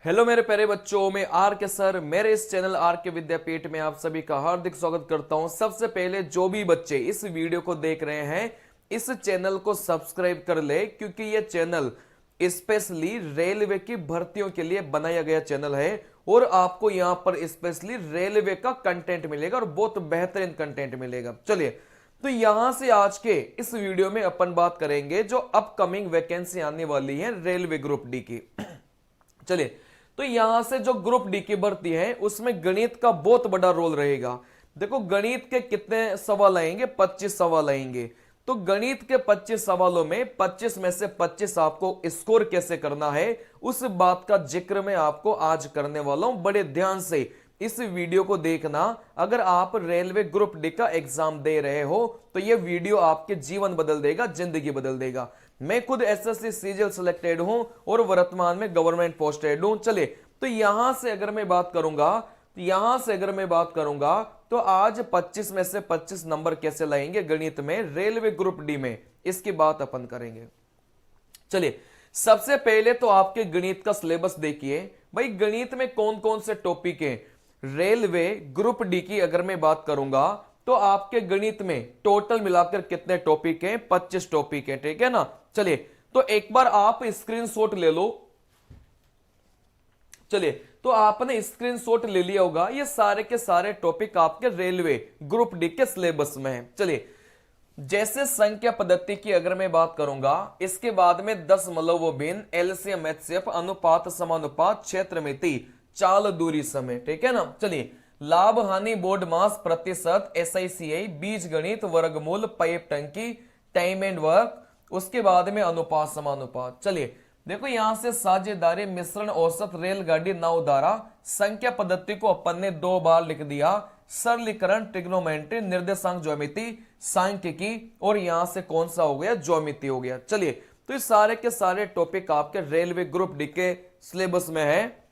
Hello मेरे प्यारे बच्चों, मैं आर के सर मेरे इस चैनल आर के विद्यापीठ में आप सभी का हार्दिक स्वागत करता हूं। सबसे पहले जो भी बच्चे इस वीडियो को देख रहे हैं, इस चैनल को सब्सक्राइब कर ले, क्योंकि यह चैनल स्पेशली रेलवे की भर्तियों के लिए बनाया गया चैनल है और आपको यहां पर स्पेशली रेलवे का कंटेंट मिलेगा और बहुत बेहतरीन कंटेंट मिलेगा। चलिए, तो यहां से आज के इस वीडियो में अपन बात करेंगे जो अपकमिंग वैकेंसी आने वाली है रेलवे ग्रुप डी की। चलिए, तो यहां से जो ग्रुप डी की भर्ती है उसमें गणित का बहुत बड़ा रोल रहेगा। देखो, गणित के कितने सवाल आएंगे? 25 सवाल आएंगे। तो गणित के 25 सवालों में 25 में से 25 आपको स्कोर कैसे करना है, उस बात का जिक्र मैं आपको आज करने वाला हूं। बड़े ध्यान से इस वीडियो को देखना। अगर आप रेलवे ग्रुप डी का एग्जाम दे रहे हो तो यह वीडियो आपके जीवन बदल देगा, जिंदगी बदल देगा। मैं खुद एसएससी सीजीएल सिलेक्टेड हूं और वर्तमान में गवर्नमेंट पोस्टेड हूं। चले, तो यहां से अगर मैं बात करूंगा तो आज 25 में से 25 नंबर कैसे लाएंगे गणित में रेलवे ग्रुप डी में, इसकी बात अपन करेंगे। चलिए, सबसे पहले तो आपके गणित का सिलेबस देखिए। भाई, गणित में कौन कौन से टॉपिक हैं? रेलवे ग्रुप डी की अगर मैं बात करूंगा तो आपके गणित में टोटल मिलाकर कितने टॉपिक हैं? 25 टॉपिक हैं, ठीक है ना। चलिए, तो एक बार आप स्क्रीनशॉट ले लो। चलिए, तो आपने स्क्रीनशॉट ले लिया होगा। ये सारे के सारे टॉपिक आपके रेलवे ग्रुप डी के सिलेबस में है। चलिए, जैसे संख्या पद्धति की अगर मैं बात करूंगा, इसके बाद में 10 मतलब भिन्न, एलसीएम एचसीएफ, अनुपात समानुपात, क्षेत्र मिति, चाल दूरी समय, ठीक है ना। चलिए, लाभ हानि बोर्ड मास प्रतिशत, एसआईसीआई, बीज गणित, वर्गमूल, पाइप टंकी, टाइम एंड वर्क, उसके बाद में अनुपात समानुपात। चलिए, देखो यहां से साझेदारी, मिश्रण, औसत, रेलगाड़ी, नाव धारा, संख्या पद्धति को अपन ने 2 बार लिख दिया। सरलीकरण, ट्रिग्नोमेट्री, निर्देशांक ज्यामिति, सांख्यिकी, और यहां से कौन सा हो गया? ज्यामिति हो गया। चलिए, तो ये सारे के सारे टॉपिक आपके रेलवे ग्रुप डी के सिलेबस में है।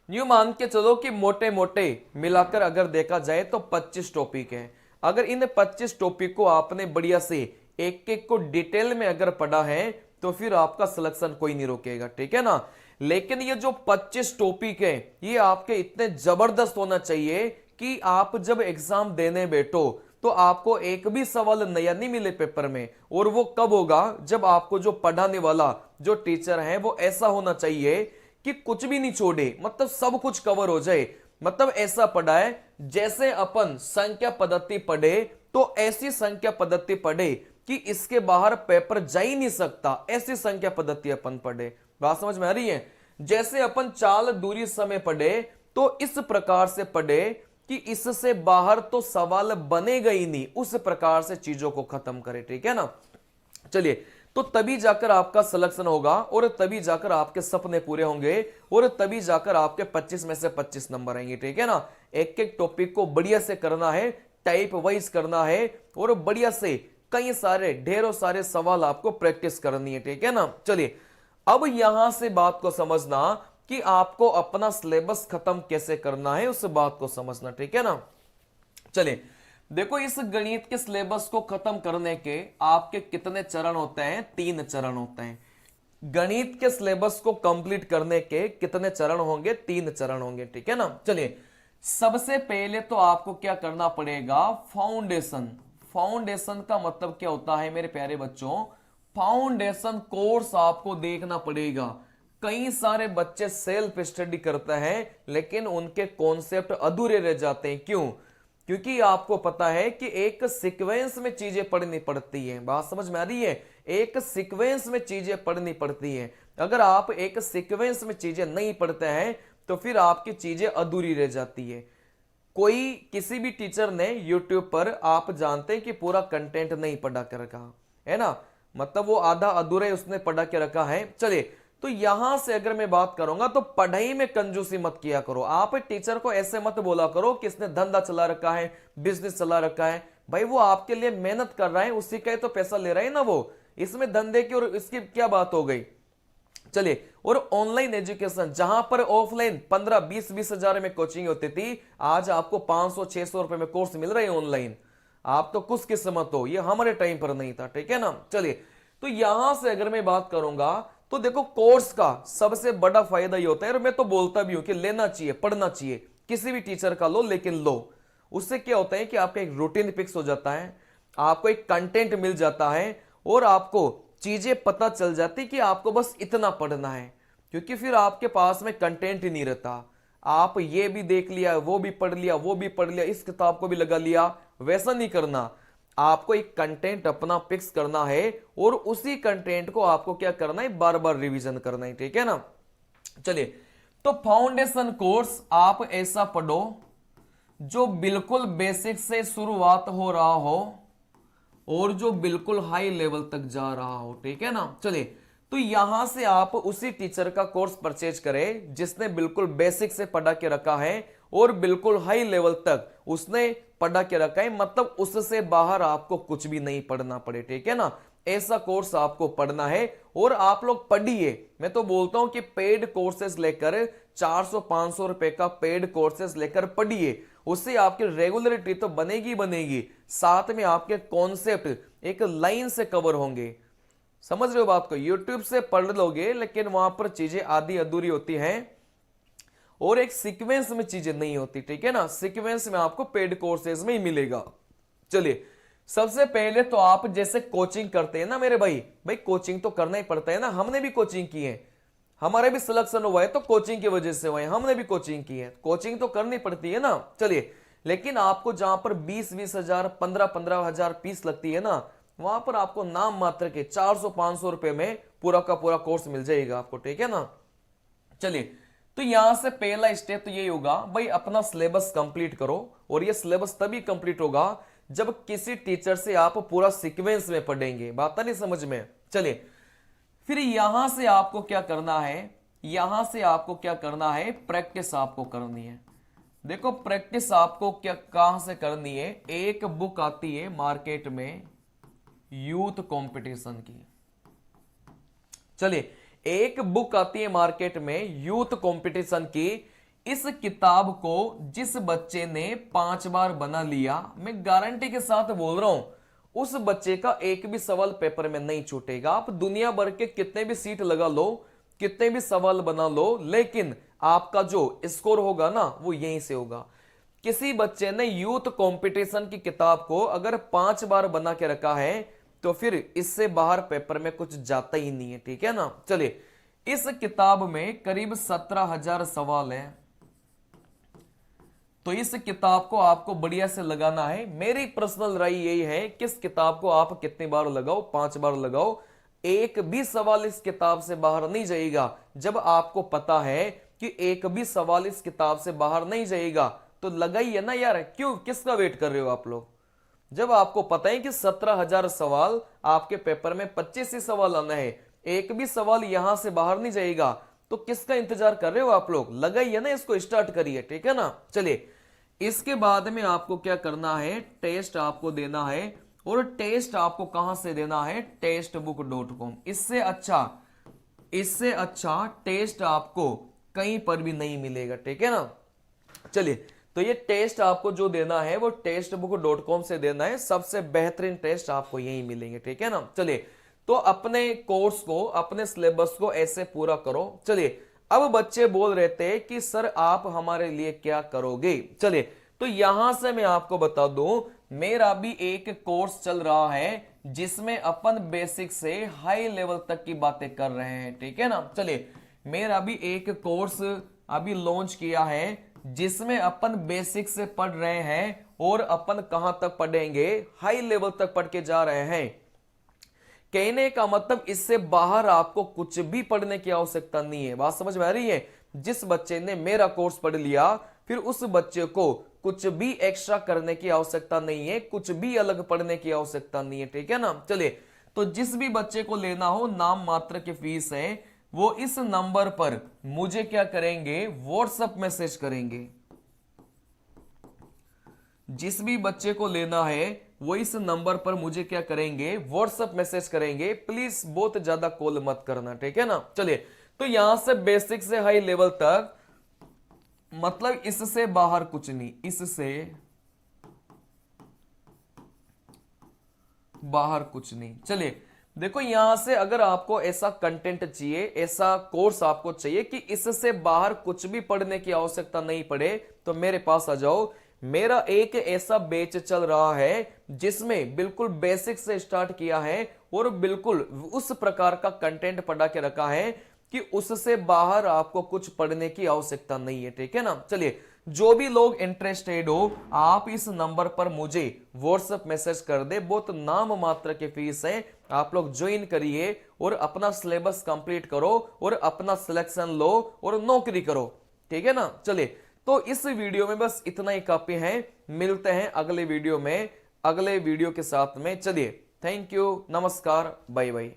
न्यू मान के चलो कि मोटे मोटे मिलाकर अगर देखा जाए तो 25 टॉपिक है। अगर इन 25 टॉपिक को आपने बढ़िया से एक एक को डिटेल में अगर पढ़ा है तो फिर आपका सिलेक्शन कोई नहीं रोकेगा, ठीक है ना। लेकिन ये जो 25 टॉपिक है ये आपके इतने जबरदस्त होना चाहिए कि आप जब एग्जाम देने बैठो तो आपको एक भी सवाल नया नहीं मिले पेपर में। और वो कब होगा? जब आपको जो पढ़ाने वाला जो टीचर है वो ऐसा होना चाहिए कि कुछ भी नहीं छोड़े, मतलब सब कुछ कवर हो जाए। मतलब ऐसा पढ़ाए जैसे अपन संख्या पद्धति पढ़े तो ऐसी संख्या पद्धति पढ़े कि इसके बाहर पेपर जा ही नहीं सकता, ऐसी संख्या पद्धति अपन पढ़े। बात समझ में आ रही है? जैसे अपन चाल दूरी समय पढ़े तो इस प्रकार से पढ़े कि इससे बाहर तो सवाल बनेगा ही नहीं, उस प्रकार से चीजों को खत्म करे, ठीक है ना। चलिए, तो तभी जाकर आपका सिलेक्शन होगा और तभी जाकर आपके सपने पूरे होंगे और तभी जाकर आपके 25 में से 25 नंबर आएंगे, ठीक है ना। एक एक टॉपिक को बढ़िया से करना है, टाइप वाइज करना है और बढ़िया से कई सारे ढेरों सारे सवाल आपको प्रैक्टिस करनी है, ठीक है ना। चलिए, अब यहां से बात को समझना कि आपको अपना सिलेबस खत्म कैसे करना है, उस बात को समझना, ठीक है ना। चलिए, देखो, इस गणित के सिलेबस को खत्म करने के आपके कितने चरण होते हैं? 3 चरण होते हैं। गणित के सिलेबस को कंप्लीट करने के कितने चरण होंगे? 3 चरण होंगे, ठीक है ना। चलिए, सबसे पहले तो आपको क्या करना पड़ेगा? फाउंडेशन। फाउंडेशन का मतलब क्या होता है मेरे प्यारे बच्चों? फाउंडेशन कोर्स आपको देखना पड़ेगा। कई सारे बच्चे सेल्फ स्टडी करते हैं लेकिन उनके कॉन्सेप्ट अधूरे रह जाते हैं। क्यों? क्योंकि आपको पता है कि एक सीक्वेंस में चीजें पढ़नी पड़ती है। बात समझ में आ रही है? एक सीक्वेंस में चीजें पढ़नी पड़ती है। अगर आप एक सीक्वेंस में चीजें नहीं पढ़ते हैं तो फिर आपकी चीजें अधूरी रह जाती है। कोई किसी भी टीचर ने YouTube पर, आप जानते हैं कि पूरा कंटेंट नहीं पढ़ा के रखा है ना, मतलब वो आधा अधूरा उसने पढ़ा के रखा है। चलिए, तो यहां से अगर मैं बात करूंगा तो पढ़ाई में कंजूसी मत किया करो। आप टीचर को ऐसे मत बोला करो कि इसने धंधा चला रखा है, बिजनेस चला रखा है। भाई, वो आपके लिए मेहनत कर रहा है, उसी का ही तो पैसा ले रहा है ना वो। इसमें धंधे की और इसकी क्या बात हो गई? चलिए, और ऑनलाइन एजुकेशन जहां पर ऑफलाइन 15-20 हजार में कोचिंग होती थी, आज आपको 500-600 रुपए में कोर्स मिल रहे हैं ऑनलाइन। आप तो कुछ किस्मत हो, ये हमारे टाइम पर नहीं था, ठीक है ना। चलिए, तो यहां से अगर मैं बात करूंगा तो देखो कोर्स का सबसे बड़ा फायदा ये होता है, और मैं तो बोलता भी हूं कि लेना चाहिए, पढ़ना चाहिए, किसी भी टीचर का लो लेकिन लो। उससे क्या होता है कि आपका एक रूटीन फिक्स हो जाता है, आपको एक कंटेंट मिल जाता है, और आपको चीजें पता चल जाती कि आपको बस इतना पढ़ना है। क्योंकि फिर आपके पास में कंटेंट ही नहीं रहता, आप ये भी देख लिया, वो भी पढ़ लिया, वो भी पढ़ लिया, इस किताब को भी लगा लिया, वैसा नहीं करना। आपको एक कंटेंट अपना फिक्स करना है, और उसी कंटेंट को आपको क्या करना है, बार बार रिवीजन करना है, ठीक है ना। चलिए, तो फाउंडेशन कोर्स आप ऐसा पढ़ो जो बिल्कुल बेसिक से शुरुआत हो रहा हो और जो बिल्कुल हाई लेवल तक जा रहा हो, ठीक है ना। चलिए, तो यहां से आप उसी टीचर का कोर्स परचेज करें जिसने बिल्कुल बेसिक से पढ़ा के रखा है और बिल्कुल हाई लेवल तक उसने पढ़ा के रखा है, मतलब उससे बाहर आपको कुछ भी नहीं पढ़ना पड़े, ठीक है ना। ऐसा कोर्स आपको पढ़ना है, और आप लोग पढ़िए। मैं तो बोलता हूं कि पेड कोर्सेज लेकर 400-500 रुपए का पेड कोर्सेज लेकर पढ़िए, उससे आपकी रेगुलरिटी तो बनेगी बनेगी, साथ में आपके कॉन्सेप्ट एक लाइन से कवर होंगे। समझ रहे हो बात को। यूट्यूब से पढ़ लोगे लेकिन वहां पर चीजें आधी अधूरी होती हैं और एक सीक्वेंस में चीजें नहीं होती, ठीक है ना। सीक्वेंस में आपको पेड कोर्सेज में ही मिलेगा। चलिए, सबसे पहले तो आप जैसे कोचिंग करते हैं ना मेरे भाई, कोचिंग तो करना ही पड़ता है ना। हमने भी कोचिंग की है, हमारे भी सिलेक्शन हुआ है तो कोचिंग की वजह से हुआ है, हमने भी कोचिंग की है, कोचिंग तो करनी पड़ती है ना। चलिए, लेकिन आपको जहां पर 20-20 हजार, 15-15 हजार फीस लगती है ना, वहां पर आपको नाम मात्र के 400-500 रुपए में पूरा का पूरा कोर्स मिल जाएगा आपको, ठीक है ना। चलिए, तो यहां से पहला स्टेप तो यही होगा भाई, अपना सिलेबस कंप्लीट करो। और ये सिलेबस तभी कंप्लीट होगा जब किसी टीचर से आप पूरा सीक्वेंस में पढ़ेंगे। बात नहीं समझ में। चलिए, फिर यहां से आपको क्या करना है, यहां से आपको क्या करना है, प्रैक्टिस आपको करनी है। देखो, प्रैक्टिस आपको क्या कहां से करनी है, एक बुक आती है मार्केट में यूथ कंपटीशन की। चलिए, एक बुक आती है मार्केट में यूथ कंपटीशन की। इस किताब को जिस बच्चे ने 5 बार बना लिया, मैं गारंटी के साथ बोल रहा हूं, उस बच्चे का एक भी सवाल पेपर में नहीं छूटेगा। आप दुनिया भर के कितने भी सीट लगा लो, कितने भी सवाल बना लो, लेकिन आपका जो स्कोर होगा ना, वो यहीं से होगा। किसी बच्चे ने यूथ कंपटीशन की किताब को अगर 5 बार बना के रखा है तो फिर इससे बाहर पेपर में कुछ जाता ही नहीं है, ठीक है ना। चलिए, इस किताब में करीब 17,000 सवाल हैं, तो इस किताब को आपको बढ़िया से लगाना है। मेरी पर्सनल राय यही है कि इस किताब को आप कितनी बार लगाओ, 5 बार लगाओ, एक भी सवाल इस किताब से बाहर नहीं जाएगा। जब आपको पता है कि एक भी सवाल इस किताब से बाहर नहीं जाएगा तो लगाइए ना यार, क्यों, किसका वेट कर रहे हो आप लोग। जब आपको पता है कि 17,000 सवाल आपके पेपर में 25 ही सवाल आना है, एक भी सवाल यहां से बाहर नहीं जाएगा, तो किसका इंतजार कर रहे हो आप लोग, लगाइए ना, इसको स्टार्ट करिए, ठीक है ना। चलिए, इसके बाद में आपको क्या करना है, टेस्ट आपको देना है, और टेस्ट आपको कहां से देना है, testbook.com। इससे अच्छा टेस्ट आपको कहीं पर भी नहीं मिलेगा, ठीक है ना। चलिए, तो ये टेस्ट आपको जो देना है वो testbook.com से देना है। सबसे बेहतरीन टेस्ट आपको यही मिलेंगे, ठीक है ना। चलिए, तो अपने कोर्स को, अपने सिलेबस को ऐसे पूरा करो। चलिए, अब बच्चे बोल रहे थे कि सर आप हमारे लिए क्या करोगे। चलिए, तो यहां से मैं आपको बता दूं, मेरा भी एक कोर्स चल रहा है जिसमें अपन बेसिक से हाई लेवल तक की बातें कर रहे हैं, ठीक है ना। चलिए, मेरा भी एक कोर्स अभी लॉन्च किया है जिसमें अपन बेसिक से पढ़ रहे हैं, और अपन कहां तक पढ़ेंगे, हाई लेवल तक पढ़ के जा रहे हैं। कहने का मतलब इससे बाहर आपको कुछ भी पढ़ने की आवश्यकता नहीं है। बात समझ में आ रही है। जिस बच्चे ने मेरा कोर्स पढ़ लिया, फिर उस बच्चे को कुछ भी एक्स्ट्रा करने की आवश्यकता नहीं है, कुछ भी अलग पढ़ने की आवश्यकता नहीं है, ठीक है ना। चलिए, तो जिस भी बच्चे को लेना हो, नाम मात्र की फीस है, वो इस नंबर पर मुझे क्या करेंगे, व्हाट्सएप मैसेज करेंगे। जिस भी बच्चे को लेना है वो इस नंबर पर मुझे क्या करेंगे, व्हाट्सएप मैसेज करेंगे। प्लीज बहुत ज्यादा कॉल मत करना, ठीक है ना। चलिए, तो यहां से बेसिक से हाई लेवल तक, मतलब इससे बाहर कुछ नहीं, इससे बाहर कुछ नहीं। चलिए, देखो यहां से अगर आपको ऐसा कंटेंट चाहिए, ऐसा कोर्स आपको चाहिए कि इससे बाहर कुछ भी पढ़ने की आवश्यकता नहीं पड़े, तो मेरे पास आ जाओ। मेरा एक ऐसा बैच चल रहा है जिसमें बिल्कुल बेसिक से स्टार्ट किया है और बिल्कुल उस प्रकार का कंटेंट पढ़ा के रखा है कि उससे बाहर आपको कुछ पढ़ने की आवश्यकता नहीं है, ठीक है ना। चलिए, जो भी लोग इंटरेस्टेड हो आप इस नंबर पर मुझे व्हाट्सएप मैसेज कर दे, बहुत नाम मात्र की फीस है, आप लोग ज्वाइन करिए और अपना सिलेबस कंप्लीट करो और अपना सिलेक्शन लो और नौकरी करो, ठीक है ना। चलिए, तो इस वीडियो में बस इतना ही काफी है, मिलते हैं अगले वीडियो में अगले वीडियो के साथ में। चलिए, थैंक यू, नमस्कार, बाय बाय।